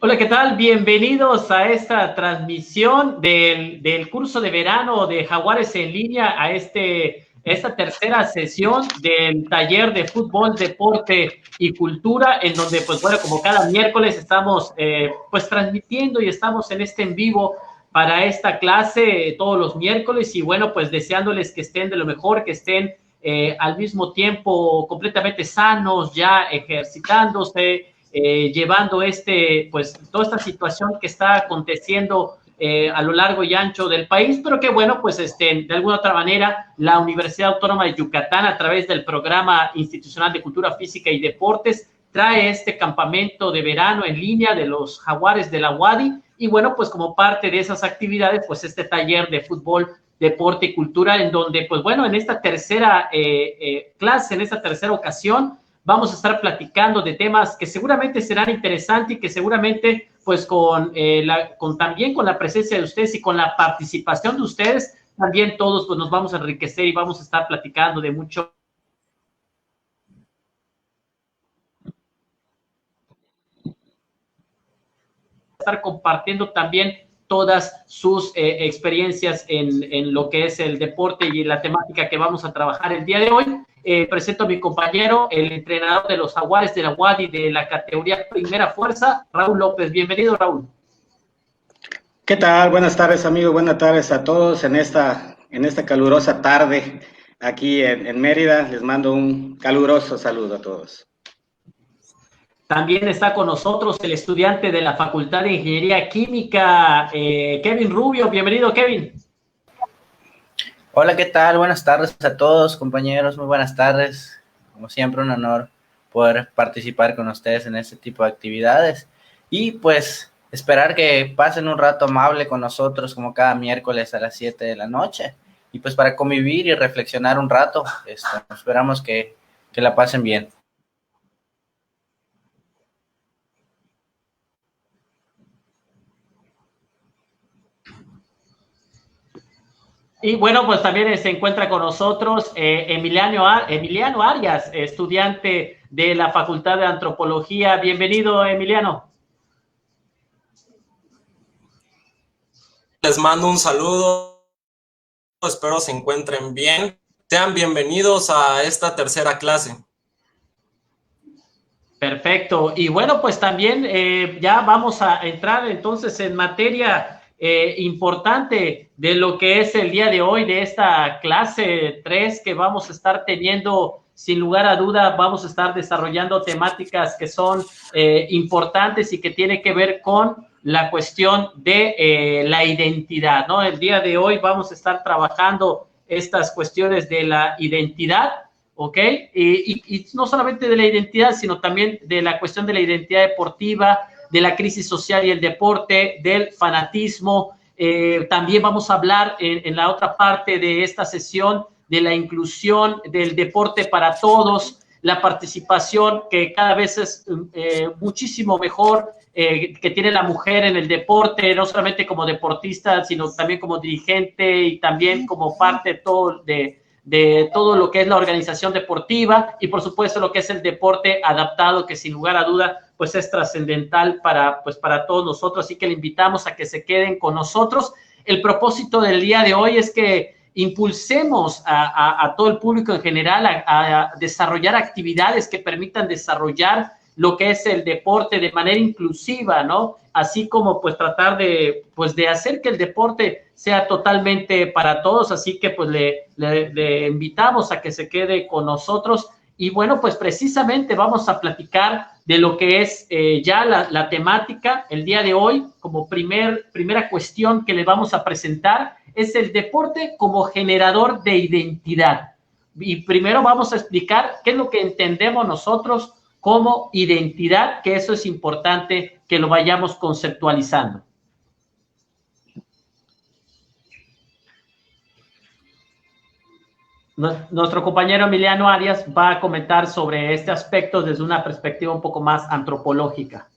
Hola, ¿qué tal? Bienvenidos a esta transmisión del curso de verano de Jaguares en línea, a esta tercera sesión del taller de fútbol, deporte y cultura, en donde, pues bueno, como cada miércoles estamos pues transmitiendo y estamos en en vivo para esta clase todos los miércoles y bueno, pues deseándoles que estén de lo mejor, que estén al mismo tiempo completamente sanos, ya ejercitándose, llevando pues toda esta situación que está aconteciendo a lo largo y ancho del país, pero que bueno, pues de alguna otra manera la Universidad Autónoma de Yucatán, a través del Programa Institucional de Cultura Física y Deportes, trae este campamento de verano en línea de los Jaguares de la UADY, y bueno, pues como parte de esas actividades, pues este taller de fútbol, deporte y cultura, en donde, pues bueno, en esta tercera clase, en esta tercera ocasión, vamos a estar platicando de temas que seguramente serán interesantes y que seguramente, pues también con la presencia de ustedes y con la participación de ustedes, también todos pues nos vamos a enriquecer y vamos a estar platicando de mucho. Estar compartiendo también todas sus experiencias en lo que es el deporte y la temática que vamos a trabajar el día de hoy. Presento a mi compañero, el entrenador de los Jaguares de la UADY de la categoría Primera Fuerza, Raúl López. Bienvenido, Raúl. ¿Qué tal? Buenas tardes, amigo. Buenas tardes a todos en esta calurosa tarde aquí en Mérida. Les mando un caluroso saludo a todos. También está con nosotros el estudiante de la Facultad de Ingeniería Química, Kevin Rubio. Bienvenido, Kevin. Hola, ¿qué tal? Buenas tardes a todos, compañeros. Muy buenas tardes. Como siempre, un honor poder participar con ustedes en este tipo de actividades. Y pues esperar que pasen un rato amable con nosotros, como cada miércoles a las 7 de la noche. Y pues para convivir y reflexionar un rato, esperamos que la pasen bien. Y bueno, pues también se encuentra con nosotros Emiliano Arias, estudiante de la Facultad de Antropología. Bienvenido, Emiliano. Les mando un saludo, espero se encuentren bien. Sean bienvenidos a esta tercera clase. Perfecto. Y bueno, pues también ya vamos a entrar entonces en materia importante de lo que es el día de hoy, de esta clase 3 que vamos a estar teniendo. Sin lugar a duda, vamos a estar desarrollando temáticas que son importantes y que tienen que ver con la cuestión de la identidad, ¿no? El día de hoy vamos a estar trabajando estas cuestiones de la identidad, ¿ok? Y no solamente de la identidad, sino también de la cuestión de la identidad deportiva, de la crisis social y el deporte, del fanatismo. También vamos a hablar en la otra parte de esta sesión de la inclusión del deporte para todos, la participación que cada vez es muchísimo mejor que tiene la mujer en el deporte, no solamente como deportista, sino también como dirigente y también como parte de todo lo que es la organización deportiva y por supuesto lo que es el deporte adaptado, que sin lugar a duda pues es trascendental para todos nosotros, así que le invitamos a que se queden con nosotros. El propósito del día de hoy es que impulsemos a todo el público en general a desarrollar actividades que permitan desarrollar lo que es el deporte de manera inclusiva, ¿no? Así como pues tratar de hacer que el deporte sea totalmente para todos, así que pues le invitamos a que se quede con nosotros y bueno, pues precisamente vamos a platicar de lo que es ya la temática el día de hoy. Como primera cuestión que le vamos a presentar es el deporte como generador de identidad. Y primero vamos a explicar qué es lo que entendemos nosotros como identidad, que eso es importante que lo vayamos conceptualizando. Nuestro compañero Emiliano Arias va a comentar sobre este aspecto desde una perspectiva un poco más antropológica.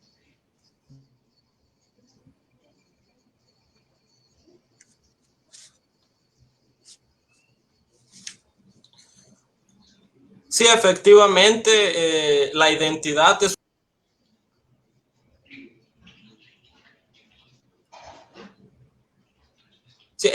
Sí, efectivamente, la identidad es Sí,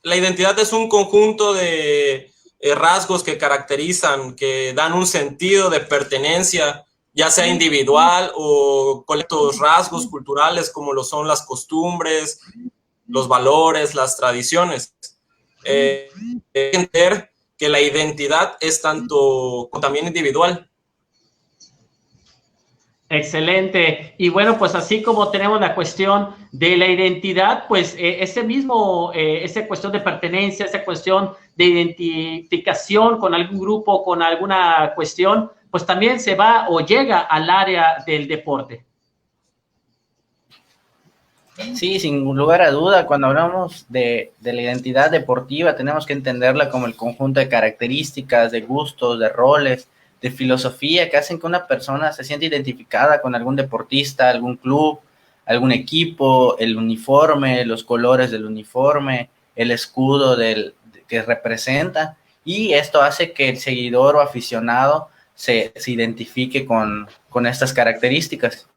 la identidad es un conjunto de rasgos que caracterizan, que dan un sentido de pertenencia, ya sea individual o colectivos, rasgos culturales como lo son las costumbres, los valores, las tradiciones. Entender que la identidad es tanto también individual. Excelente. Y bueno, pues así como tenemos la cuestión de la identidad, pues esa cuestión de pertenencia, esa cuestión de identificación con algún grupo, con alguna cuestión, pues también se va o llega al área del deporte. Sí, sin lugar a duda, cuando hablamos de la identidad deportiva, tenemos que entenderla como el conjunto de características, de gustos, de roles, de filosofía que hacen que una persona se sienta identificada con algún deportista, algún club, algún equipo, el uniforme, los colores del uniforme, el escudo que representa, y esto hace que el seguidor o aficionado se identifique con estas características.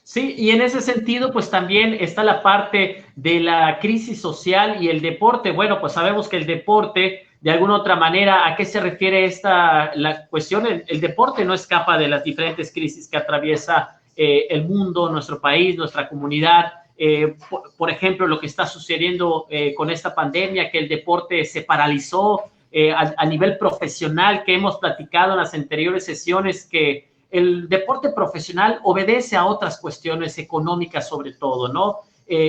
Sí, y en ese sentido, pues también está la parte de la crisis social y el deporte. Bueno, pues sabemos que el deporte, de alguna otra manera, ¿a qué se refiere la cuestión? El deporte no escapa de las diferentes crisis que atraviesa el mundo, nuestro país, nuestra comunidad. Por ejemplo, lo que está sucediendo con esta pandemia, que el deporte se paralizó a nivel profesional, que hemos platicado en las anteriores sesiones, que el deporte profesional obedece a otras cuestiones económicas sobre todo, ¿no?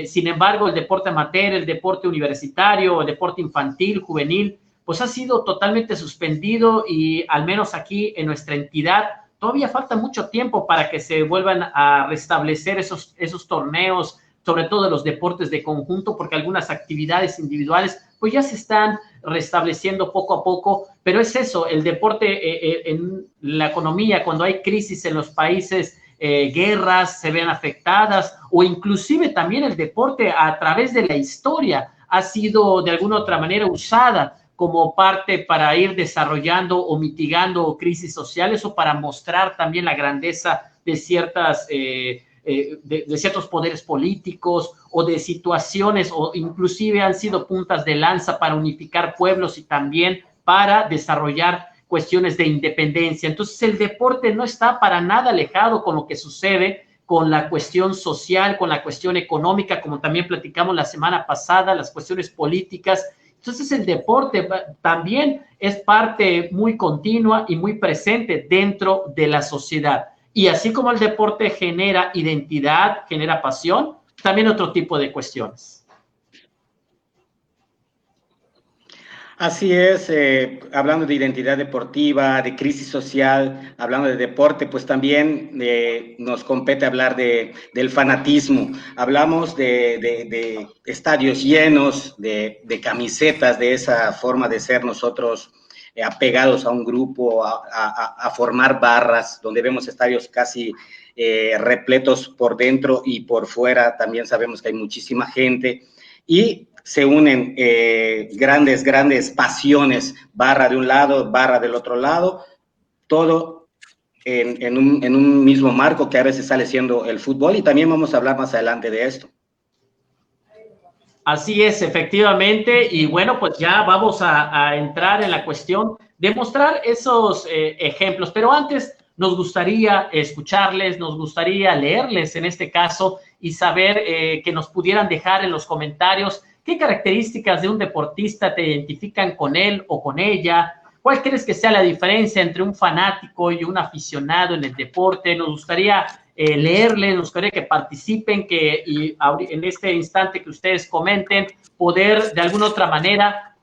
Sin embargo, el deporte amateur, el deporte universitario, el deporte infantil, juvenil, pues ha sido totalmente suspendido y al menos aquí en nuestra entidad todavía falta mucho tiempo para que se vuelvan a restablecer esos torneos, sobre todo de los deportes de conjunto, porque algunas actividades individuales pues ya se están restableciendo poco a poco, pero es eso, el deporte en la economía, cuando hay crisis en los países, guerras se ven afectadas, o inclusive también el deporte a través de la historia ha sido de alguna otra manera usada como parte para ir desarrollando o mitigando crisis sociales o para mostrar también la grandeza de ciertos poderes políticos o de situaciones, o inclusive han sido puntas de lanza para unificar pueblos y también para desarrollar cuestiones de independencia. Entonces el deporte no está para nada alejado con lo que sucede con la cuestión social, con la cuestión económica, como también platicamos la semana pasada, las cuestiones políticas. Entonces el deporte también es parte muy continua y muy presente dentro de la sociedad. Y así como el deporte genera identidad, genera pasión, también otro tipo de cuestiones. Así es, hablando de identidad deportiva, de crisis social, hablando de deporte, pues también nos compete hablar del fanatismo. Hablamos de estadios llenos, de camisetas, de esa forma de ser nosotros apegados a un grupo, a formar barras, donde vemos estadios casi repletos por dentro y por fuera. También sabemos que hay muchísima gente y se unen grandes pasiones, barra de un lado, barra del otro lado, todo en un mismo marco que a veces sale siendo el fútbol, y también vamos a hablar más adelante de esto. Así es, efectivamente, y bueno, pues ya vamos a entrar en la cuestión de mostrar esos ejemplos, pero antes nos gustaría escucharles, nos gustaría leerles en este caso y saber que nos pudieran dejar en los comentarios qué características de un deportista te identifican con él o con ella. ¿Cuál crees que sea la diferencia entre un fanático y un aficionado en el deporte? Nos gustaría leerles, nos gustaría que participen, y en este instante que ustedes comenten, poder de alguna otra manera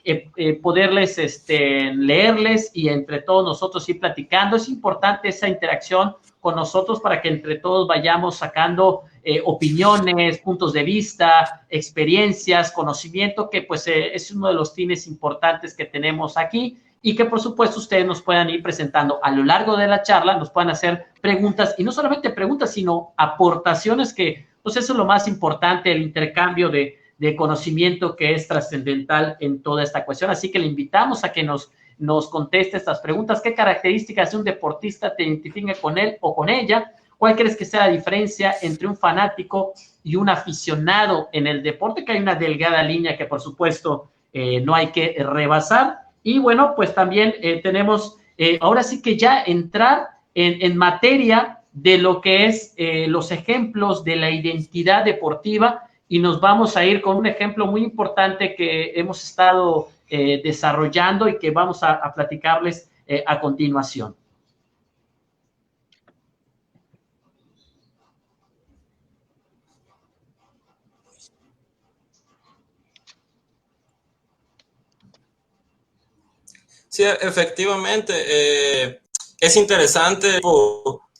poderles leerles y entre todos nosotros ir platicando. Es importante esa interacción con nosotros para que entre todos vayamos sacando opiniones, puntos de vista, experiencias, conocimiento, que pues es uno de los fines importantes que tenemos aquí, y que por supuesto ustedes nos puedan ir presentando a lo largo de la charla, nos puedan hacer preguntas, y no solamente preguntas, sino aportaciones, que pues eso es lo más importante, el intercambio de conocimiento, que es trascendental en toda esta cuestión. Así que le invitamos a que nos conteste estas preguntas. ¿Qué características de un deportista te identifican con él o con ella? ¿Cuál crees que sea la diferencia entre un fanático y un aficionado en el deporte? Que hay una delgada línea que por supuesto no hay que rebasar. Y bueno, pues también tenemos ahora sí que ya entrar en materia de lo que es los ejemplos de la identidad deportiva, y nos vamos a ir con un ejemplo muy importante que hemos estado desarrollando y que vamos a platicarles a continuación. Sí, efectivamente, es interesante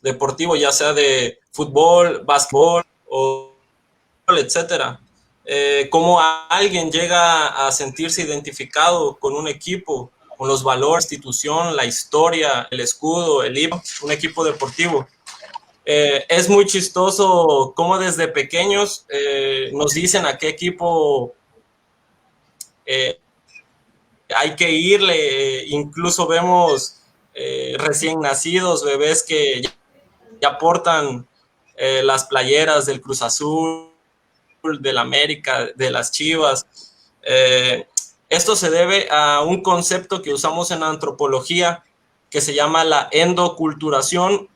deportivo, ya sea de fútbol, básquetbol o etcétera. Cómo alguien llega a sentirse identificado con un equipo, con los valores, la institución, la historia, el escudo, el himno, un equipo deportivo. Es muy chistoso cómo desde pequeños nos dicen a qué equipo hay que irle. Incluso vemos recién nacidos, bebés que ya portan las playeras del Cruz Azul, del América, de las Chivas. Esto se debe a un concepto que usamos en antropología que se llama la endoculturación,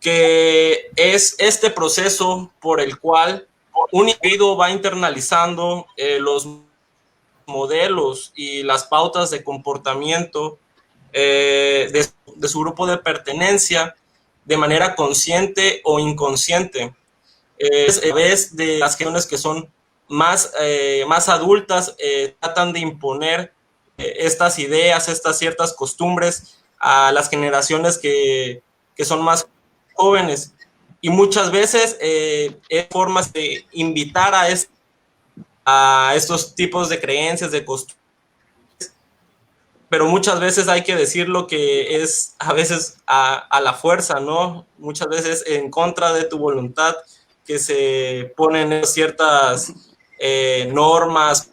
que es este proceso por el cual un individuo va internalizando los modelos y las pautas de comportamiento de su grupo de pertenencia de manera consciente o inconsciente. A vez de las generaciones que son más adultas tratan de imponer estas ideas, estas ciertas costumbres a las generaciones que son más jóvenes, y muchas veces es formas de invitar a estos tipos de creencias, de costumbres, pero muchas veces hay que decir lo que es a veces a la fuerza, ¿no? Muchas veces en contra de tu voluntad, que se ponen ciertas normas,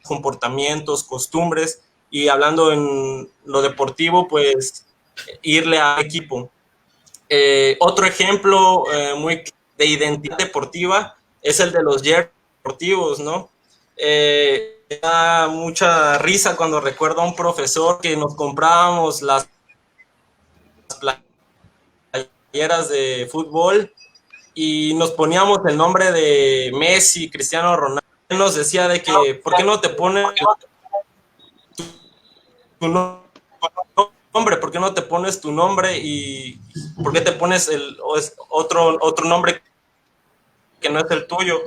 comportamientos, costumbres, y hablando en lo deportivo, pues irle al equipo. Otro ejemplo muy de identidad deportiva es el de los jerseys deportivos, ¿no? Me da mucha risa cuando recuerdo a un profesor que nos comprábamos las playeras de fútbol y nos poníamos el nombre de Messi, Cristiano Ronaldo. Él nos decía de que, ¿por qué no te pones tu nombre? ¿Por qué no te pones tu nombre? ¿Y por qué te pones otro nombre que no es el tuyo?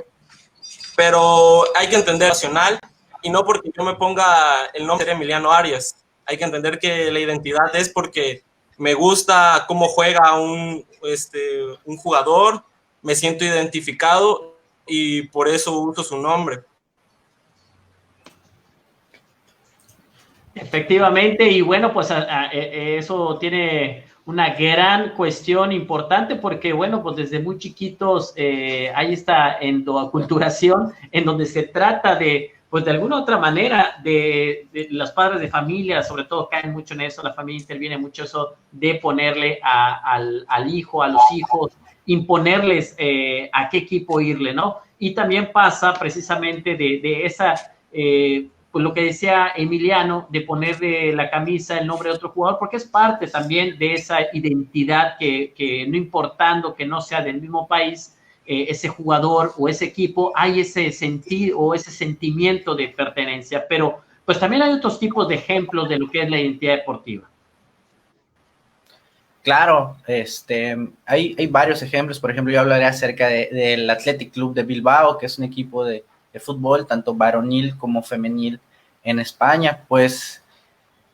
Pero hay que entender nacional, y no porque yo me ponga el nombre de Emiliano Arias. Hay que entender que la identidad es porque me gusta cómo juega un jugador, me siento identificado y por eso uso su nombre. Efectivamente, y bueno, pues eso tiene una gran cuestión importante porque, bueno, pues desde muy chiquitos hay esta endoculturación en donde se trata de, pues de alguna otra manera, de los padres de familia, sobre todo caen mucho en eso, la familia interviene mucho eso de ponerle al hijo, a los hijos, imponerles a qué equipo irle, ¿no? Y también pasa precisamente de esa... pues lo que decía Emiliano, de ponerle la camisa el nombre de otro jugador, porque es parte también de esa identidad que no importando que no sea del mismo país, ese jugador o ese equipo, hay ese sentido o ese sentimiento de pertenencia, pero pues también hay otros tipos de ejemplos de lo que es la identidad deportiva. Claro, hay varios ejemplos. Por ejemplo, yo hablaré acerca del Athletic Club de Bilbao, que es un equipo de fútbol, tanto varonil como femenil en España. Pues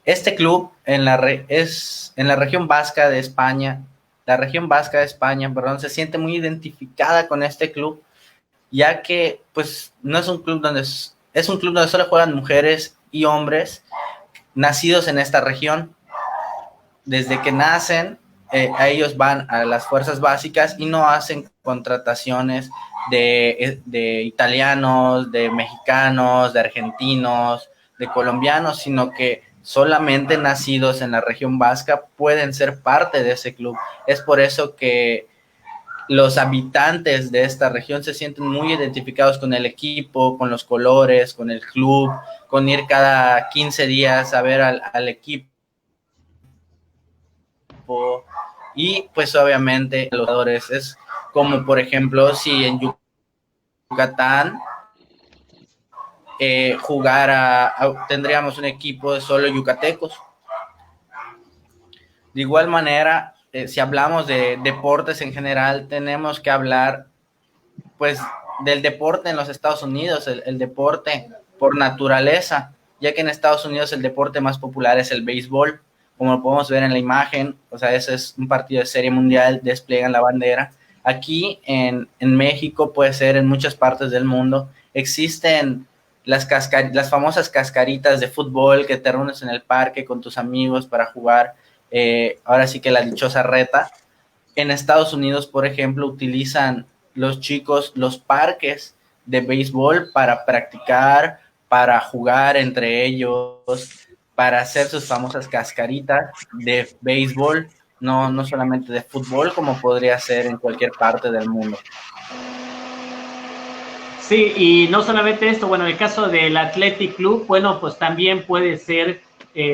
este club es en la región vasca de España. La región vasca de España, perdón, se siente muy identificada con este club, ya que pues no es un club es un club donde solo juegan mujeres y hombres nacidos en esta región. Desde que nacen, a ellos van a las fuerzas básicas y no hacen contrataciones de italianos, de mexicanos, de argentinos, de colombianos, sino que solamente nacidos en la región vasca pueden ser parte de ese club. Es por eso que los habitantes de esta región se sienten muy identificados con el equipo, con los colores, con el club, con ir cada 15 días a ver al equipo. Y pues obviamente los jugadores es como, por ejemplo, si en Yucatán tendríamos un equipo de solo yucatecos. De igual manera, si hablamos de deportes en general, tenemos que hablar pues del deporte en los Estados Unidos, el deporte por naturaleza, ya que en Estados Unidos el deporte más popular es el béisbol, como lo podemos ver en la imagen. O sea, ese es un partido de serie mundial, despliegan la bandera. Aquí en México, puede ser en muchas partes del mundo, existen las famosas cascaritas de fútbol que te reúnes en el parque con tus amigos para jugar. Ahora sí que la dichosa reta. En Estados Unidos, por ejemplo, utilizan los chicos los parques de béisbol para practicar, para jugar entre ellos, para hacer sus famosas cascaritas de béisbol, no solamente de fútbol, como podría ser en cualquier parte del mundo. Sí, y no solamente esto, bueno, en el caso del Athletic Club, bueno, pues también puede ser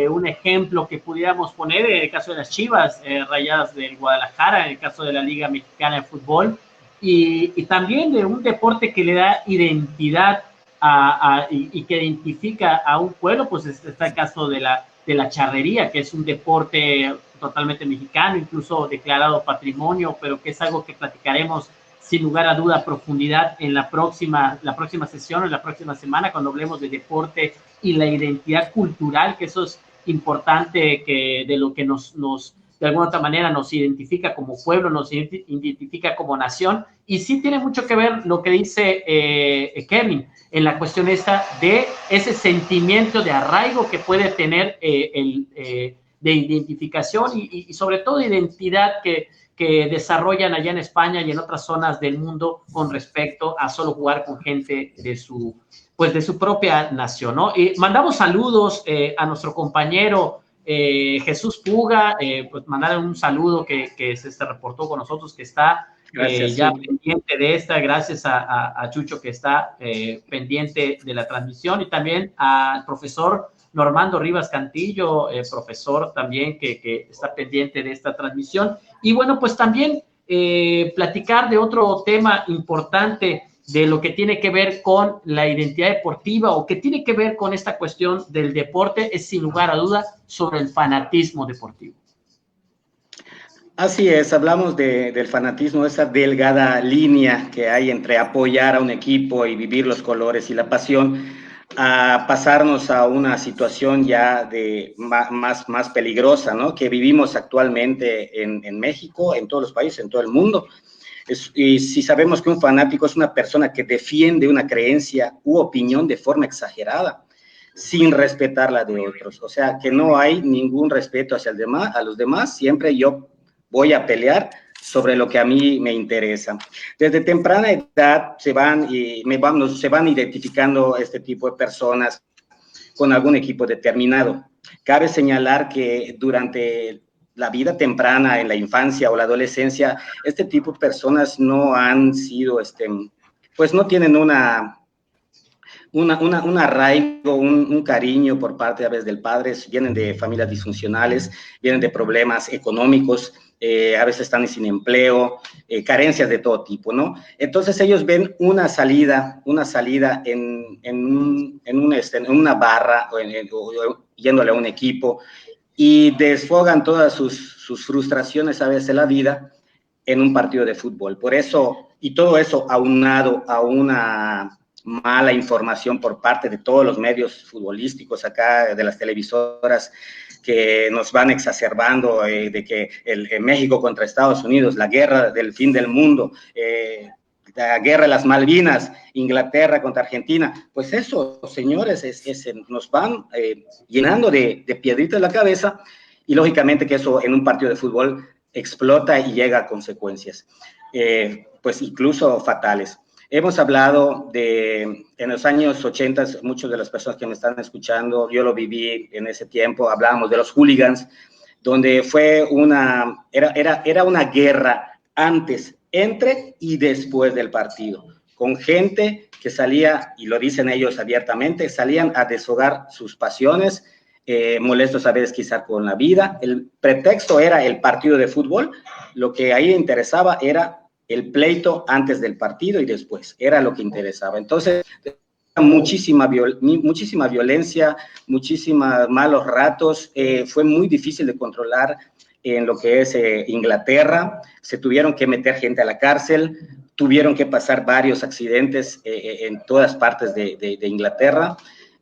un ejemplo que pudiéramos poner en el caso de las Chivas Rayadas del Guadalajara, en el caso de la Liga Mexicana de Fútbol, y también de un deporte que le da identidad y que identifica a un pueblo. Pues está el caso de la charrería, que es un deporte totalmente mexicano, incluso declarado patrimonio, pero que es algo que platicaremos sin lugar a duda a profundidad en la próxima sesión, en la próxima semana, cuando hablemos de deporte y la identidad cultural, que eso es importante, que de lo que nos de alguna otra manera nos identifica como pueblo, nos identifica como nación. Y sí tiene mucho que ver lo que dice Kevin en la cuestión esta de ese sentimiento de arraigo que puede tener de identificación y sobre todo identidad que desarrollan allá en España y en otras zonas del mundo con respecto a solo jugar con gente de su propia nación, ¿no? Mandamos saludos a nuestro compañero Jesús Puga, pues mandar un saludo que se reportó con nosotros, que está ya pendiente de esta, gracias a Chucho, que está pendiente de la transmisión, y también al profesor Normando Rivas Cantillo, profesor también que está pendiente de esta transmisión. Y bueno, pues también platicar de otro tema importante de lo que tiene que ver con la identidad deportiva o que tiene que ver con esta cuestión del deporte, es sin lugar a duda sobre el fanatismo deportivo. Así es, hablamos del fanatismo, esa delgada línea que hay entre apoyar a un equipo y vivir los colores y la pasión, a pasarnos a una situación ya de más peligrosa, ¿no? Que vivimos actualmente en México, en todos los países, en todo el mundo. Y si sabemos que un fanático es una persona que defiende una creencia u opinión de forma exagerada, sin respetar la de otros. O sea, que no hay ningún respeto hacia a los demás. Siempre yo voy a pelear sobre lo que a mí me interesa. Desde temprana edad se van identificando este tipo de personas con algún equipo determinado. Cabe señalar que durante la vida temprana, en la infancia o la adolescencia, este tipo de personas no han sido, pues no tienen un arraigo, un cariño por parte a veces del padre, vienen de familias disfuncionales, vienen de problemas económicos, a veces están sin empleo, carencias de todo tipo, ¿no? Entonces ellos ven una salida en una barra o yéndole a un equipo, y desfogan todas sus frustraciones a veces de la vida en un partido de fútbol. Por eso, y todo eso aunado a una mala información por parte de todos los medios futbolísticos acá, de las televisoras, que nos van exacerbando de que México contra Estados Unidos, la guerra del fin del mundo, la guerra de las Malvinas, Inglaterra contra Argentina. Pues eso, señores, nos van llenando de piedritas en la cabeza, y lógicamente que eso en un partido de fútbol explota y llega a consecuencias, pues incluso fatales. Hemos hablado en los años 80, muchas de las personas que me están escuchando, yo lo viví en ese tiempo, hablábamos de los hooligans, donde fue era una guerra antes, entre y después del partido, con gente que salía, y lo dicen ellos abiertamente, salían a deshogar sus pasiones, molestos a veces quizá con la vida. El pretexto era el partido de fútbol, lo que ahí interesaba era el pleito antes del partido y después, era lo que interesaba. Entonces, muchísima violencia, muchísimos malos ratos, fue muy difícil de controlar en lo que es Inglaterra, se tuvieron que meter gente a la cárcel, tuvieron que pasar varios accidentes en todas partes de Inglaterra,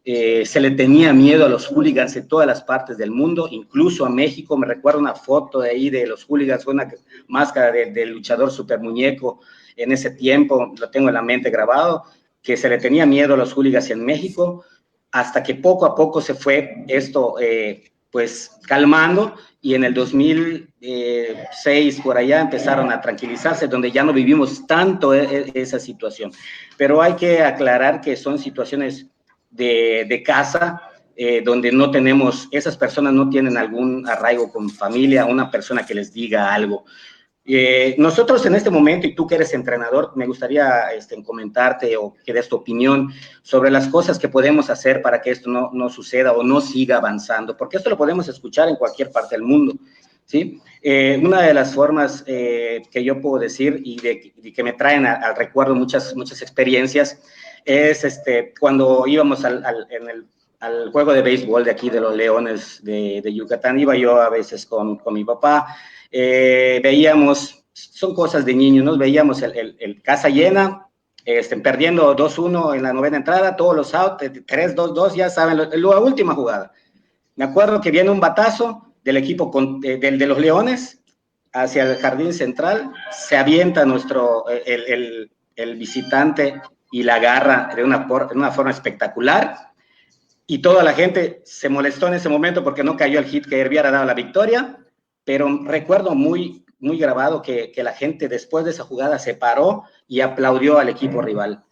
se le tenía miedo a los hooligans en todas las partes del mundo, incluso a México. Me recuerdo una foto de ahí de los hooligans, una máscara de luchador super muñeco en ese tiempo, lo tengo en la mente grabado, que se le tenía miedo a los hooligans en México, hasta que poco a poco se fue esto pues calmando, y en el 2006 por allá empezaron a tranquilizarse, donde ya no vivimos tanto esa situación. Pero hay que aclarar que son situaciones de casa, donde no tenemos, esas personas no tienen algún arraigo con familia, una persona que les diga algo. Nosotros en este momento, y tú que eres entrenador, me gustaría comentarte o que des tu opinión sobre las cosas que podemos hacer para que esto no suceda o no siga avanzando, porque esto lo podemos escuchar en cualquier parte del mundo, ¿sí? Una de las formas que yo puedo decir y que me traen al recuerdo muchas experiencias es cuando íbamos al juego de béisbol de aquí de los Leones de Yucatán. Iba yo a veces con mi papá, veíamos, son cosas de niños, ¿no? Veíamos el casa llena, perdiendo 2-1 en la novena entrada, todos los outs, 3-2-2, ya saben, la última jugada. Me acuerdo que viene un batazo del equipo de los Leones hacia el jardín central, se avienta el visitante y la agarra de una forma espectacular, y toda la gente se molestó en ese momento porque no cayó el hit que hubiera dado la victoria, pero recuerdo muy, muy grabado que la gente después de esa jugada se paró y aplaudió al equipo rival.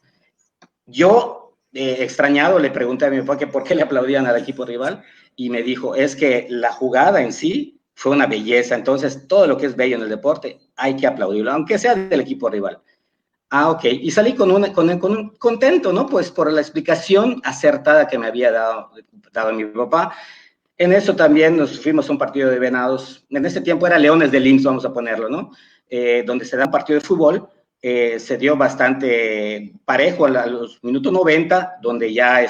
Yo, extrañado, le pregunté a mi papá que por qué le aplaudían al equipo rival, y me dijo, es que la jugada en sí fue una belleza, entonces todo lo que es bello en el deporte hay que aplaudirlo, aunque sea del equipo rival. Ah, ok, y salí con un contento, ¿no? Pues por la explicación acertada que me había dado mi papá. En eso también nos fuimos a un partido de Venados, en ese tiempo era Leones del IMSS, vamos a ponerlo, ¿no? Donde se da un partido de fútbol, se dio bastante parejo a los minutos 90, donde ya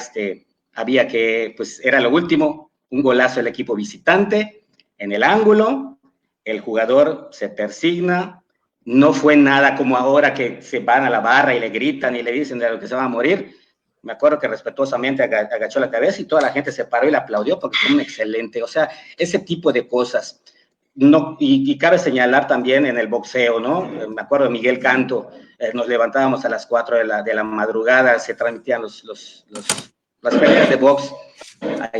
había que, pues era lo último, un golazo del equipo visitante, en el ángulo, el jugador se persigna. No fue nada como ahora que se van a la barra y le gritan y le dicen de lo que se va a morir. Me acuerdo que respetuosamente agachó la cabeza y toda la gente se paró y le aplaudió porque fue un excelente. O sea, ese tipo de cosas. No, y cabe señalar también en el boxeo, ¿no? Me acuerdo de Miguel Canto, nos levantábamos a las 4 de la madrugada, se transmitían las peleas de box.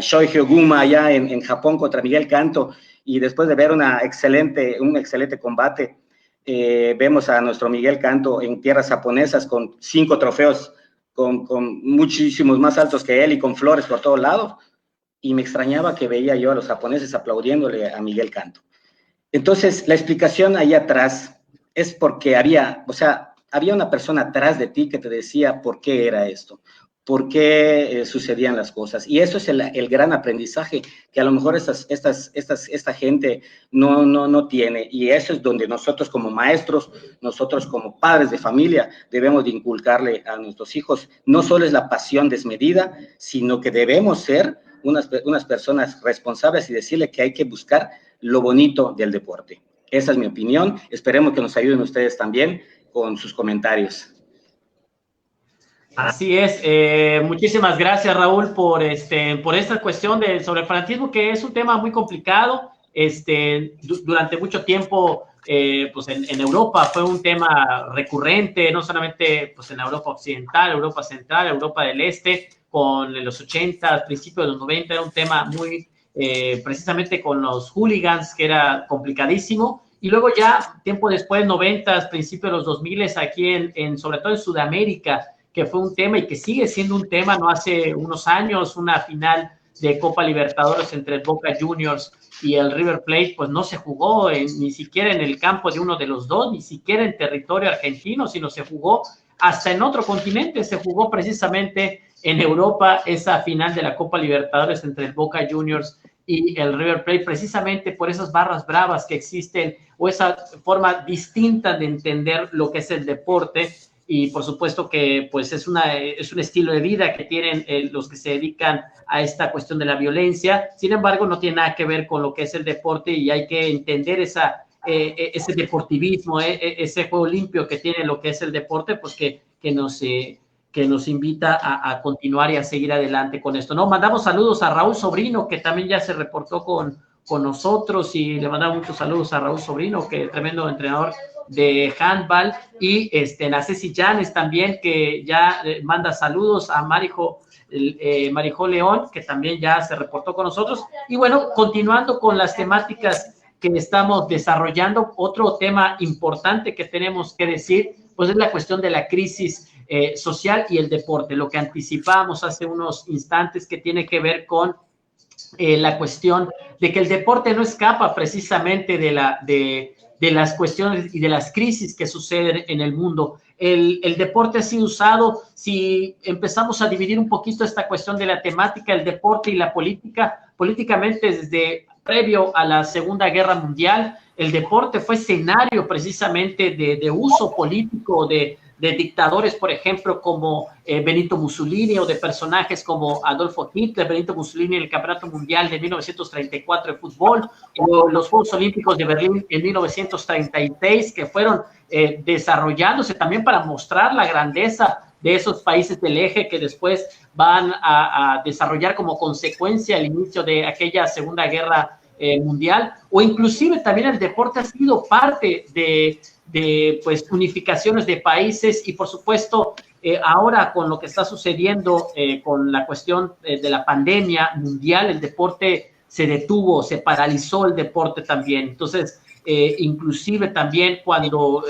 Shohei Oguma allá en Japón contra Miguel Canto, y después de ver un excelente combate, vemos a nuestro Miguel Canto en tierras japonesas con 5 trofeos, con muchísimos más altos que él y con flores por todos lados, y me extrañaba que veía yo a los japoneses aplaudiéndole a Miguel Canto. Entonces, la explicación ahí atrás es porque había una persona atrás de ti que te decía por qué era esto, por qué sucedían las cosas. Y eso es el gran aprendizaje que a lo mejor esta gente no tiene. Y eso es donde nosotros como maestros, nosotros como padres de familia, debemos de inculcarle a nuestros hijos. No solo es la pasión desmedida, sino que debemos ser unas personas responsables y decirle que hay que buscar lo bonito del deporte. Esa es mi opinión. Esperemos que nos ayuden ustedes también con sus comentarios. Así es, muchísimas gracias Raúl por esta cuestión sobre el fanatismo, que es un tema muy complicado. Durante mucho tiempo, pues en Europa fue un tema recurrente, no solamente pues en la Europa occidental, Europa central, Europa del este, con los 80, principios de los 90, era un tema muy, precisamente con los hooligans, que era complicadísimo. Y luego ya, tiempo después, 90, principios de los 2000, aquí sobre todo en Sudamérica, que fue un tema y que sigue siendo un tema, no hace unos años, una final de Copa Libertadores entre el Boca Juniors y el River Plate, pues no se jugó ni siquiera en el campo de uno de los dos, ni siquiera en territorio argentino, sino se jugó hasta en otro continente, se jugó precisamente en Europa esa final de la Copa Libertadores entre el Boca Juniors y el River Plate, precisamente por esas barras bravas que existen o esa forma distinta de entender lo que es el deporte. Y por supuesto que pues es un estilo de vida que tienen los que se dedican a esta cuestión de la violencia. Sin embargo, no tiene nada que ver con lo que es el deporte y hay que entender ese deportivismo, ese juego limpio que tiene lo que es el deporte, pues que nos invita a continuar y a seguir adelante con esto, ¿no? Mandamos saludos a Raúl Sobrino, que también ya se reportó con nosotros, y le mandamos muchos saludos a Raúl Sobrino, que es tremendo entrenador de handball, y a Ceci Llanes también, que ya manda saludos a Marijo León, que también ya se reportó con nosotros. Y bueno, continuando con las temáticas que estamos desarrollando, otro tema importante que tenemos que decir, pues es la cuestión de la crisis social y el deporte, lo que anticipábamos hace unos instantes, que tiene que ver con la cuestión de que el deporte no escapa precisamente de las cuestiones y de las crisis que suceden en el mundo. El deporte ha sido usado, si empezamos a dividir un poquito esta cuestión de la temática, el deporte y la política, políticamente desde previo a la Segunda Guerra Mundial, el deporte fue escenario precisamente de uso político de dictadores, por ejemplo, como Benito Mussolini, o de personajes como Adolfo Hitler, Benito Mussolini en el Campeonato Mundial de 1934 de fútbol, o los Juegos Olímpicos de Berlín en 1936, que fueron desarrollándose también para mostrar la grandeza de esos países del eje que después van a desarrollar como consecuencia el inicio de aquella Segunda Guerra Mundial, o inclusive también el deporte ha sido parte de pues unificaciones de países. Y por supuesto ahora con lo que está sucediendo con la cuestión de la pandemia mundial, el deporte se detuvo, se paralizó el deporte también. Entonces inclusive también cuando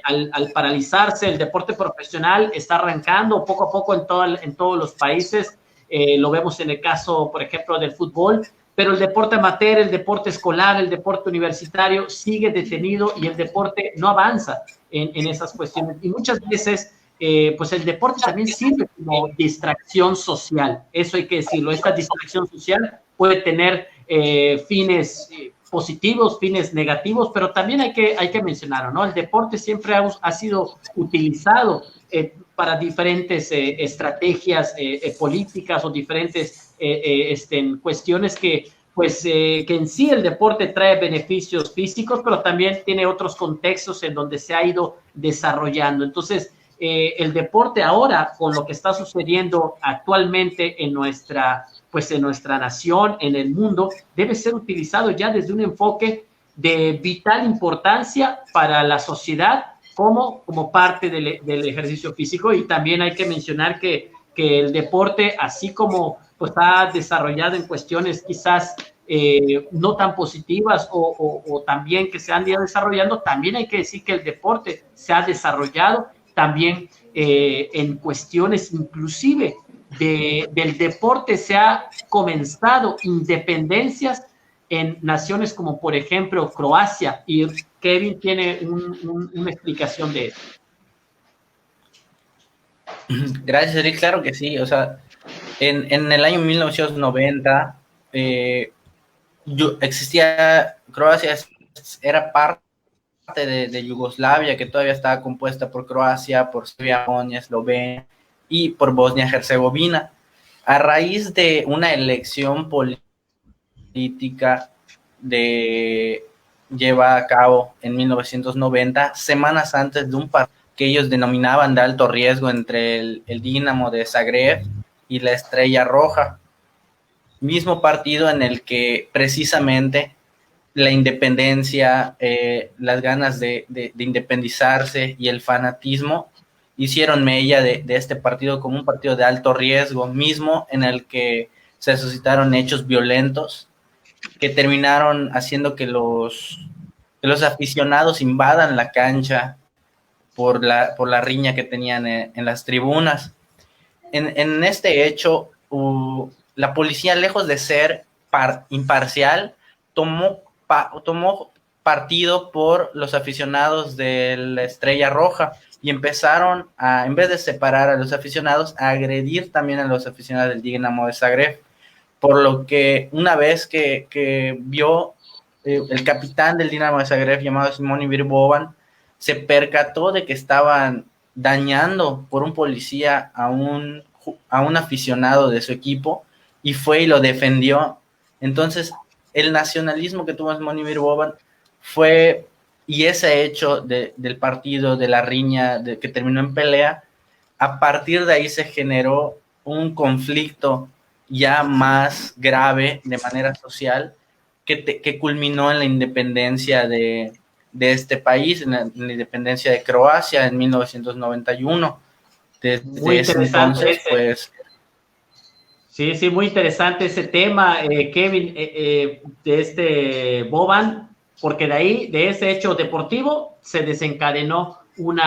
al paralizarse el deporte profesional está arrancando poco a poco en todos los países. Lo vemos en el caso, por ejemplo, del fútbol, pero el deporte amateur, el deporte escolar, el deporte universitario sigue detenido y el deporte no avanza en esas cuestiones. Y muchas veces, pues el deporte también sirve como distracción social. Eso hay que decirlo. Esta distracción social puede tener fines positivos, fines negativos, pero también hay que mencionarlo, ¿no? El deporte siempre ha sido utilizado para diferentes estrategias políticas o diferentes cuestiones que en sí el deporte trae beneficios físicos, pero también tiene otros contextos en donde se ha ido desarrollando. Entonces, el deporte ahora, con lo que está sucediendo actualmente en nuestra nación, en el mundo, debe ser utilizado ya desde un enfoque de vital importancia para la sociedad como parte del ejercicio físico. Y también hay que mencionar que el deporte, así como pues está desarrollado en cuestiones quizás no tan positivas o también que se han ido desarrollando, también hay que decir que el deporte se ha desarrollado también en cuestiones inclusive del deporte. Se ha comenzado independencias en naciones como por ejemplo Croacia, y Kevin tiene una explicación de eso. Gracias, Eric. Claro que sí. O sea, en el año 1990 Croacia era parte de Yugoslavia, que todavía estaba compuesta por Croacia, por Serbia, Bosnia, Eslovenia y por Bosnia-Herzegovina. A raíz de una elección política lleva a cabo en 1990, semanas antes de un partido que ellos denominaban de alto riesgo entre el Dinamo de Zagreb y la Estrella Roja, mismo partido en el que precisamente la independencia, las ganas de independizarse y el fanatismo hicieron mella de este partido como un partido de alto riesgo, mismo en el que se suscitaron hechos violentos que terminaron haciendo que los que los aficionados invadan la cancha por la riña que tenían en las tribunas. En este hecho, la policía, lejos de ser imparcial, tomó partido por los aficionados de la Estrella Roja y empezaron a, en vez de separar a los aficionados, a agredir también a los aficionados del Dinamo de Zagreb, por lo que una vez que vio el capitán del Dinamo de Zagreb, llamado Zvonimir Boban, se percató de que estaban dañando por un policía a un aficionado de su equipo y fue y lo defendió. Entonces, el nacionalismo que tuvo Zvonimir Boban fue, y ese hecho del partido, de la riña que terminó en pelea, a partir de ahí se generó un conflicto ya más grave de manera social que culminó en la independencia de este país, en la independencia de Croacia en 1991. Desde ese entonces, pues... Sí, sí, muy interesante ese tema, Kevin, de este Boban, porque de ahí, de ese hecho deportivo, se desencadenó un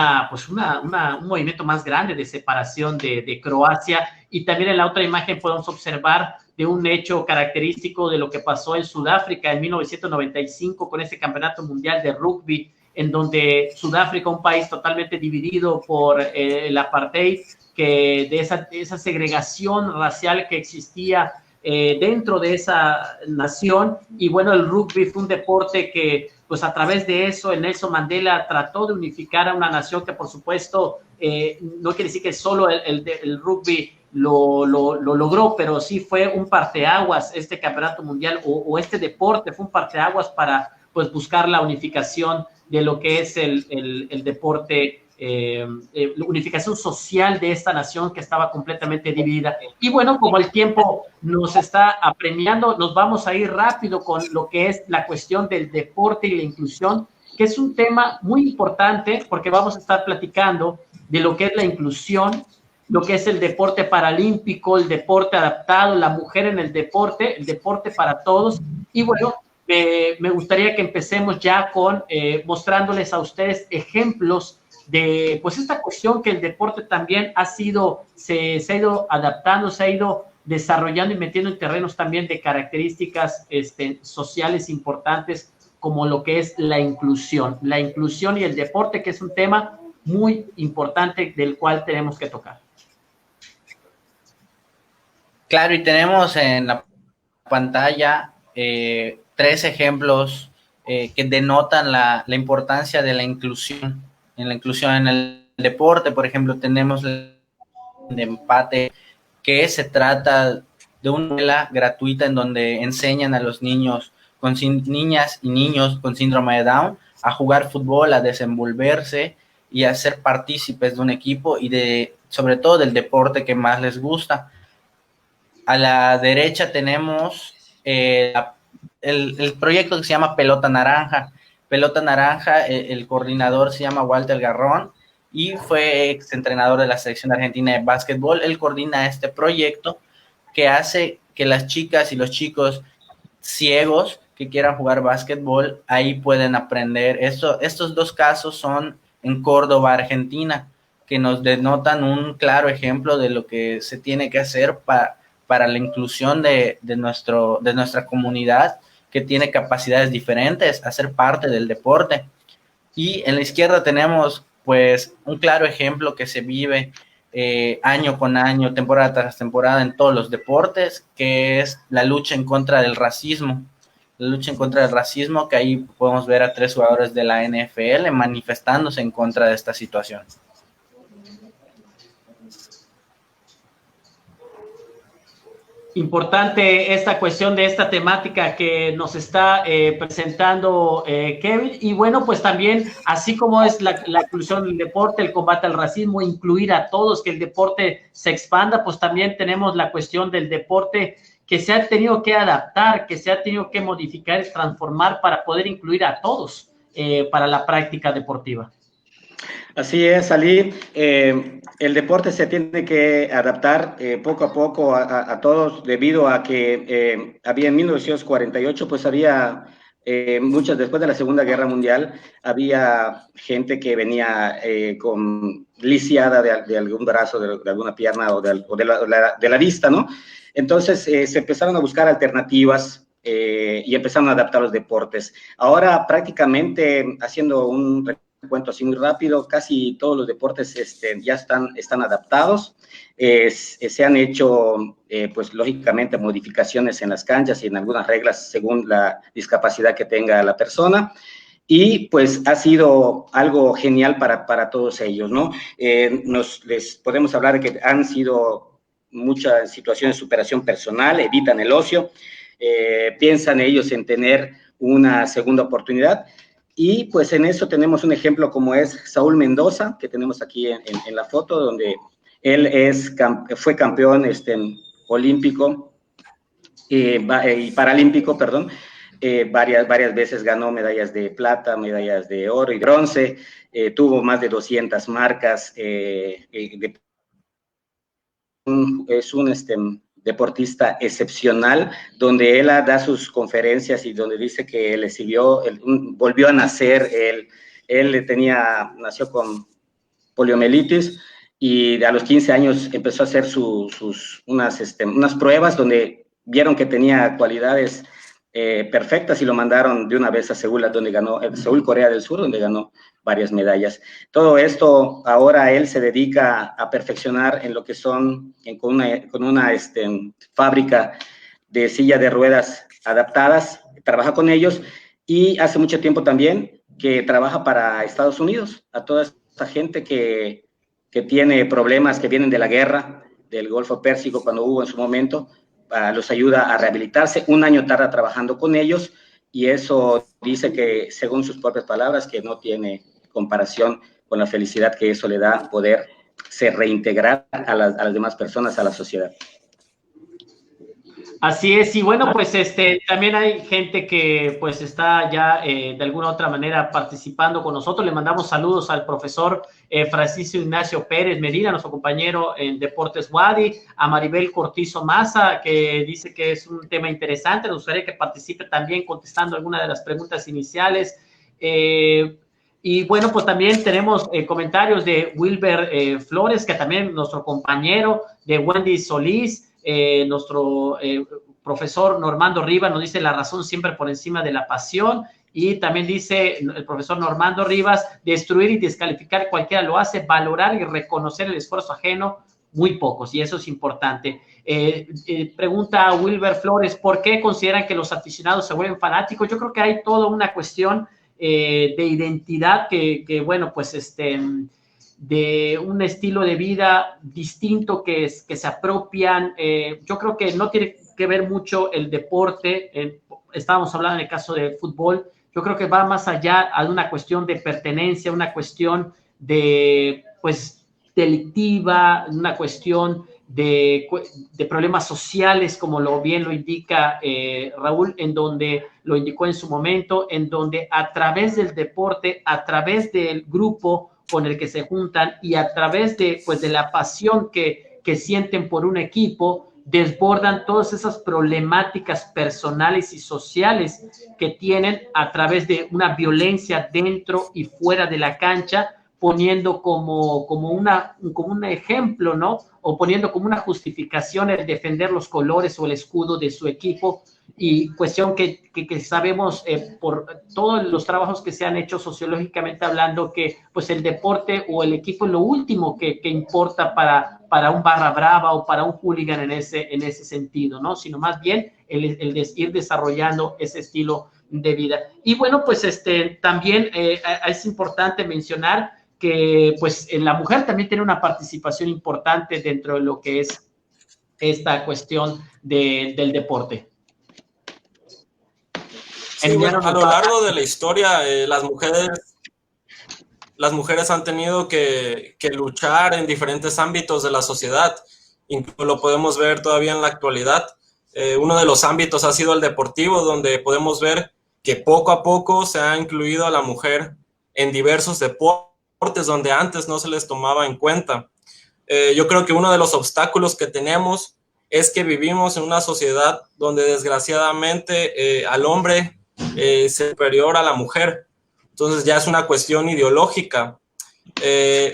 movimiento más grande de separación de Croacia, y también en la otra imagen podemos observar de un hecho característico de lo que pasó en Sudáfrica en 1995 con ese campeonato mundial de rugby, en donde Sudáfrica, un país totalmente dividido por el apartheid, que de esa segregación racial que existía dentro de esa nación, y bueno, el rugby fue un deporte que pues a través de eso el Nelson Mandela trató de unificar a una nación que por supuesto no quiere decir que solo el rugby lo logró, pero sí fue un parteaguas este campeonato mundial o este deporte fue un parteaguas para pues buscar la unificación de lo que es el deporte, la unificación social de esta nación que estaba completamente dividida. Y bueno, como el tiempo nos está apremiando, nos vamos a ir rápido con lo que es la cuestión del deporte y la inclusión, que es un tema muy importante porque vamos a estar platicando de lo que es la inclusión, lo que es el deporte paralímpico, el deporte adaptado, la mujer en el deporte para todos. Y bueno, me gustaría que empecemos ya con mostrándoles a ustedes ejemplos de pues esta cuestión que el deporte también se ha ido adaptando, se ha ido desarrollando y metiendo en terrenos también de características sociales importantes, como lo que es la inclusión y el deporte, que es un tema muy importante del cual tenemos que tocar. Claro, y tenemos en la pantalla 3 ejemplos que denotan la importancia de la inclusión. En la inclusión en el deporte, por ejemplo, tenemos el de empate, que se trata de una escuela gratuita en donde enseñan a los niñas y niños con síndrome de Down a jugar fútbol, a desenvolverse y a ser partícipes de un equipo y sobre todo del deporte que más les gusta. A la derecha tenemos el proyecto que se llama Pelota Naranja. Pelota Naranja, el coordinador se llama Walter Garrón y fue exentrenador de la selección argentina de básquetbol. Él coordina este proyecto que hace que las chicas y los chicos ciegos que quieran jugar básquetbol ahí pueden aprender. Estos 2 casos son en Córdoba, Argentina, que nos denotan un claro ejemplo de lo que se tiene que hacer para la inclusión de nuestra comunidad, que tiene capacidades diferentes, a ser parte del deporte. Y en la izquierda tenemos pues un claro ejemplo que se vive año con año, temporada tras temporada en todos los deportes, que es la lucha en contra del racismo. La lucha en contra del racismo, que ahí podemos ver a 3 jugadores de la NFL manifestándose en contra de esta situación. Importante esta cuestión de esta temática que nos está presentando Kevin, y bueno, pues también, así como es la inclusión del deporte, el combate al racismo, incluir a todos, que el deporte se expanda, pues también tenemos la cuestión del deporte que se ha tenido que adaptar, que se ha tenido que modificar y transformar para poder incluir a todos para la práctica deportiva. Así es, Ali. El deporte se tiene que adaptar poco a poco a todos, debido a que había en 1948, pues había muchas después de la Segunda Guerra Mundial, había gente que venía con lisiada de algún brazo, de alguna pierna o de la vista, ¿no? Entonces se empezaron a buscar alternativas y empezaron a adaptar los deportes. Ahora prácticamente, haciendo un recuento así muy rápido, casi todos los deportes ya están adaptados. Se han hecho, pues lógicamente, modificaciones en las canchas y en algunas reglas según la discapacidad que tenga la persona. Y pues ha sido algo genial para todos ellos, ¿no? Les podemos hablar de que han sido muchas situaciones de superación personal, evitan el ocio, piensan ellos en tener una segunda oportunidad. Y pues en eso tenemos un ejemplo como es Saúl Mendoza, que tenemos aquí en la foto, donde él fue campeón olímpico y paralímpico, perdón. Varias veces ganó medallas de plata, medallas de oro y bronce, tuvo más de 200 marcas. Es un deportista excepcional, donde él da sus conferencias y donde dice que le sirvió, volvió a nacer. Él nació con poliomielitis y a los 15 años empezó a hacer unas pruebas donde vieron que tenía cualidades perfectas y lo mandaron de una vez a Seúl, donde ganó, Seúl, Corea del Sur, donde ganó varias medallas. Todo esto, ahora él se dedica a perfeccionar en lo que son, con una fábrica de silla de ruedas adaptadas, trabaja con ellos, y hace mucho tiempo también que trabaja para Estados Unidos, a toda esta gente que tiene problemas, que vienen de la guerra, del Golfo Pérsico, cuando hubo en su momento, los ayuda a rehabilitarse. Un año tarda trabajando con ellos, y eso dice que, según sus propias palabras, que no tiene comparación con la felicidad que eso le da, poderse reintegrar a las demás personas, a la sociedad. Así es, y bueno, pues también hay gente que pues está ya de alguna u otra manera participando con nosotros. Le mandamos saludos al profesor Francisco Ignacio Pérez Medina, nuestro compañero en Deportes Wadi, a Maribel Cortizo Maza, que dice que es un tema interesante. Nos gustaría que participe también contestando alguna de las preguntas iniciales. Y bueno, pues también tenemos comentarios de Wilber Flores, que también nuestro compañero, de Wendy Solís, nuestro profesor Normando Rivas nos dice la razón siempre por encima de la pasión, y también dice el profesor Normando Rivas, destruir y descalificar cualquiera lo hace, valorar y reconocer el esfuerzo ajeno, muy pocos, y eso es importante. Pregunta Wilber Flores, ¿por qué consideran que los aficionados se vuelven fanáticos? Yo creo que hay toda una cuestión de identidad que bueno, pues de un estilo de vida distinto que se apropian. Yo creo que no tiene que ver mucho el deporte, estábamos hablando en el caso del fútbol, yo creo que va más allá de una cuestión de pertenencia, una cuestión de, pues, delictiva, una cuestión de problemas sociales, como bien lo indica Raúl, en donde lo indicó en su momento, en donde a través del deporte, a través del grupo con el que se juntan y a través de, pues, de la pasión que sienten por un equipo, desbordan todas esas problemáticas personales y sociales que tienen a través de una violencia dentro y fuera de la cancha, poniendo como un ejemplo, ¿no? O poniendo como una justificación el defender los colores o el escudo de su equipo, y cuestión que sabemos por todos los trabajos que se han hecho sociológicamente hablando, que pues el deporte o el equipo es lo último que importa para un barra brava o para un hooligan en ese sentido, ¿no? Sino más bien el ir desarrollando ese estilo de vida. Y bueno, pues también es importante mencionar que pues la mujer también tiene una participación importante dentro de lo que es esta cuestión del deporte. Sí, bueno, a lo largo de la historia, las mujeres han tenido que luchar en diferentes ámbitos de la sociedad. Incluso lo podemos ver todavía en la actualidad. Uno de los ámbitos ha sido el deportivo, donde podemos ver que poco a poco se ha incluido a la mujer en diversos deportes donde antes no se les tomaba en cuenta. Yo creo que uno de los obstáculos que tenemos es que vivimos en una sociedad donde desgraciadamente al hombre superior a la mujer. Entonces ya es una cuestión ideológica.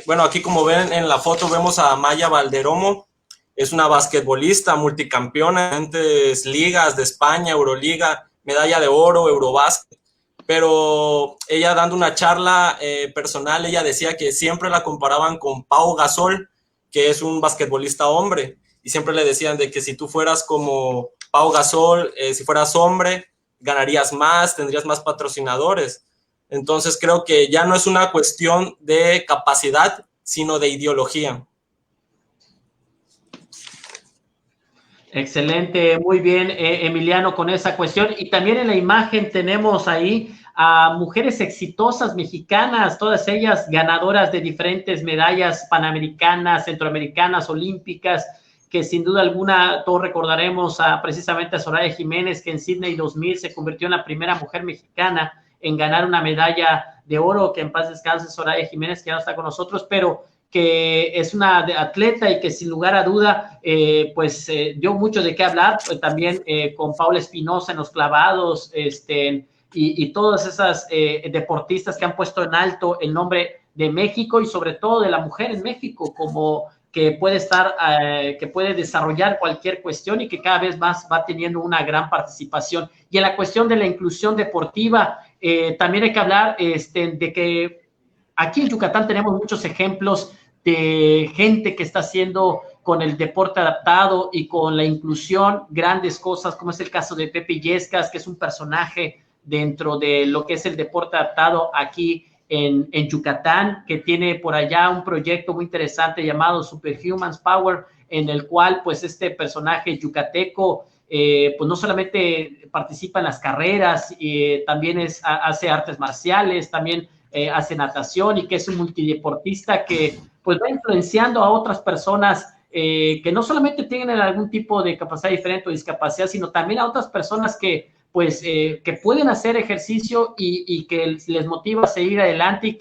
Bueno, aquí como ven en la foto vemos a Maya Valderomo. Es una basquetbolista multicampeona en diferentes ligas de España, Euroliga, medalla de oro, Eurobásquet. Pero ella dando una charla personal, ella decía que siempre la comparaban con Pau Gasol, que es un basquetbolista hombre. Y siempre le decían de que si tú fueras como Pau Gasol, si fueras hombre, ganarías más, tendrías más patrocinadores. Entonces creo que ya no es una cuestión de capacidad, sino de ideología. Excelente, muy bien, Emiliano, con esa cuestión. Y también en la imagen tenemos ahí a mujeres exitosas mexicanas, todas ellas ganadoras de diferentes medallas panamericanas, centroamericanas, olímpicas, que sin duda alguna todos recordaremos precisamente a Soraya Jiménez, que en Sydney 2000 se convirtió en la primera mujer mexicana en ganar una medalla de oro, que en paz descanse Soraya Jiménez, que ya no está con nosotros, pero que es una atleta y que sin lugar a duda dio mucho de qué hablar, también con Paula Espinosa en los clavados, y todas esas deportistas que han puesto en alto el nombre de México y sobre todo de la mujer en México, como que puede desarrollar cualquier cuestión y que cada vez más va teniendo una gran participación. Y en la cuestión de la inclusión deportiva, también hay que hablar de que aquí en Yucatán tenemos muchos ejemplos de gente que está haciendo con el deporte adaptado y con la inclusión grandes cosas, como es el caso de Pepe Illescas, que es un personaje dentro de lo que es el deporte adaptado aquí en Yucatán, que tiene por allá un proyecto muy interesante llamado Superhumans Power, en el cual pues este personaje yucateco pues no solamente participa en las carreras, también hace artes marciales, también hace natación, y que es un multideportista que pues va influenciando a otras personas que no solamente tienen algún tipo de capacidad diferente o discapacidad, sino también a otras personas que que pueden hacer ejercicio y que les motiva a seguir adelante,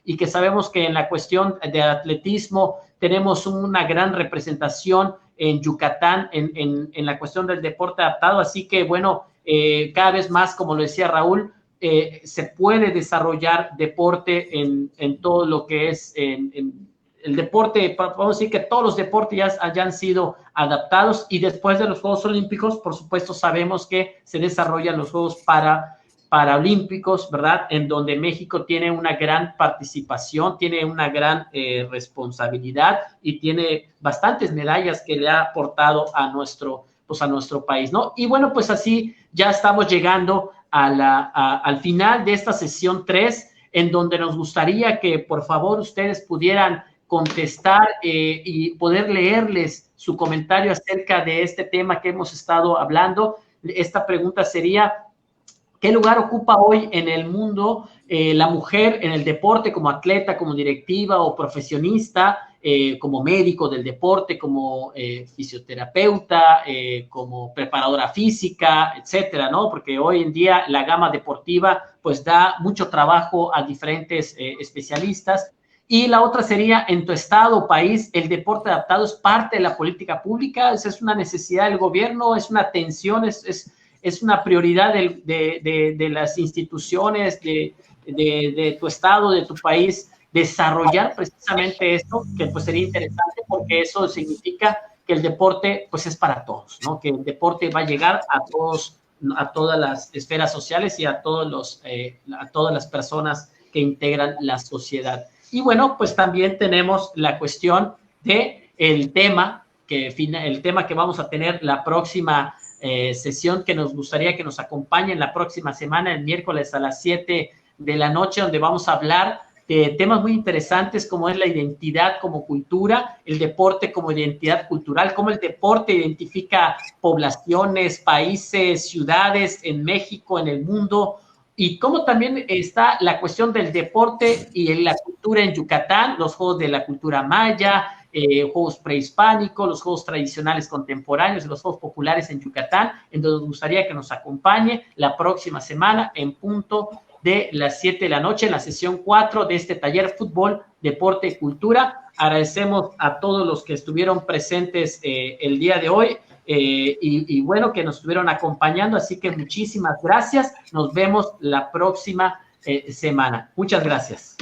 y que sabemos que en la cuestión de atletismo tenemos una gran representación en Yucatán en la cuestión del deporte adaptado. Así que bueno, cada vez más, como lo decía Raúl, se puede desarrollar deporte en todo lo que es el deporte. Podemos decir que todos los deportes ya hayan sido adaptados, y después de los Juegos Olímpicos, por supuesto, sabemos que se desarrollan los Juegos Paralímpicos, ¿verdad? En donde México tiene una gran participación, tiene una gran responsabilidad y tiene bastantes medallas que le ha aportado a nuestro país, ¿no? Y bueno, pues así ya estamos llegando al final de esta sesión 3, en donde nos gustaría que por favor ustedes pudieran contestar y poder leerles su comentario acerca de este tema que hemos estado hablando. Esta pregunta sería: ¿qué lugar ocupa hoy en el mundo la mujer en el deporte, como atleta, como directiva o profesionista, como médico del deporte, como fisioterapeuta, como preparadora física, etcétera, ¿no? Porque hoy en día la gama deportiva pues da mucho trabajo a diferentes especialistas. Y la otra sería: en tu estado o país, ¿el deporte adaptado es parte de la política pública? ¿Es una necesidad del gobierno? ¿Es una tensión? ¿Es una prioridad de las instituciones de tu estado, de tu país, desarrollar precisamente esto? Que pues sería interesante, porque eso significa que el deporte pues es para todos, ¿no? Que el deporte va a llegar a todos, a todas las esferas sociales y a todas las personas que integran la sociedad. Y bueno, pues también tenemos la cuestión de el tema que vamos a tener la próxima sesión, que nos gustaría que nos acompañen la próxima semana, el miércoles a las 7 de la noche, donde vamos a hablar de temas muy interesantes, como es la identidad como cultura, el deporte como identidad cultural, cómo el deporte identifica poblaciones, países, ciudades en México, en el mundo, y cómo también está la cuestión del deporte y la cultura en Yucatán, los juegos de la cultura maya, juegos prehispánicos, los juegos tradicionales contemporáneos y los juegos populares en Yucatán, en donde nos gustaría que nos acompañe la próxima semana en punto de las 7 de la noche, en la sesión 4 de este taller Fútbol, Deporte y Cultura. Agradecemos a todos los que estuvieron presentes el día de hoy. y bueno, que nos estuvieron acompañando, así que muchísimas gracias. Nos vemos la próxima semana. Muchas gracias.